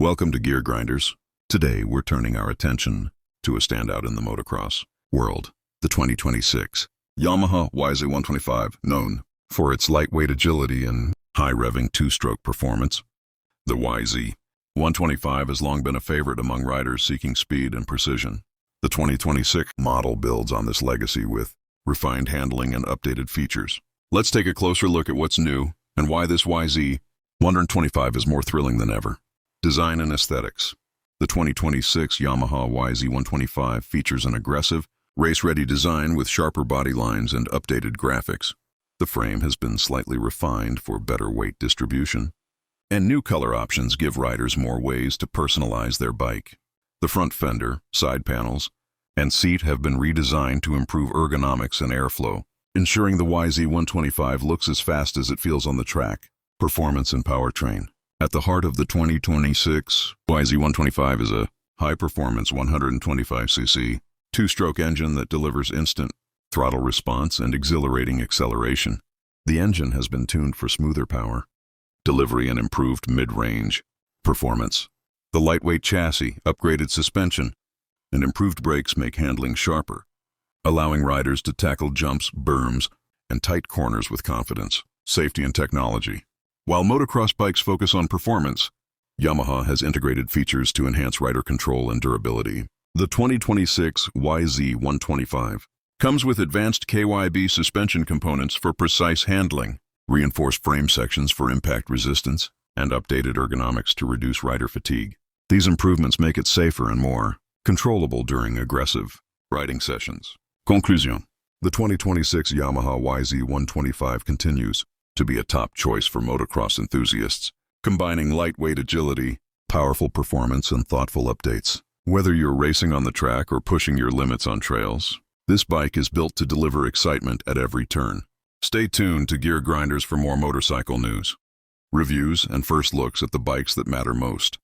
Welcome to Gear Grinders. Today we're turning our attention to a standout in the motocross world, the 2026 Yamaha YZ 125, known for its lightweight agility and high-revving two-stroke performance. The YZ 125 has long been a favorite among riders seeking speed and precision. The 2026 model builds on this legacy with refined handling and updated features. Let's take a closer look at what's new and why this YZ 125 is more thrilling than ever. Design and aesthetics. The 2026 Yamaha YZ 125 features an aggressive, race-ready design with sharper body lines and updated graphics. The frame has been slightly refined for better weight distribution, and new color options give riders more ways to personalize their bike. The front fender, side panels, and seat have been redesigned to improve ergonomics and airflow, ensuring the YZ 125 looks as fast as it feels on the track. Performance and powertrain. At the heart of the 2026 YZ 125 is a high-performance 125cc two-stroke engine that delivers instant throttle response and exhilarating acceleration. The engine has been tuned for smoother power, delivery, and improved mid-range performance. The lightweight chassis, upgraded suspension, and improved brakes make handling sharper, allowing riders to tackle jumps, berms, and tight corners with confidence. Safety and technology. While motocross bikes focus on performance, Yamaha has integrated features to enhance rider control and durability. The 2026 YZ 125 comes with advanced KYB suspension components for precise handling, reinforced frame sections for impact resistance, and updated ergonomics to reduce rider fatigue. These improvements make it safer and more controllable during aggressive riding sessions. Conclusion. The 2026 Yamaha YZ 125 continues to be a top choice for motocross enthusiasts, combining lightweight agility, powerful performance, and thoughtful updates. Whether you're racing on the track or pushing your limits on trails, this bike is built to deliver excitement at every turn. Stay tuned to Gear Grinders for more motorcycle news, reviews, and first looks at the bikes that matter most.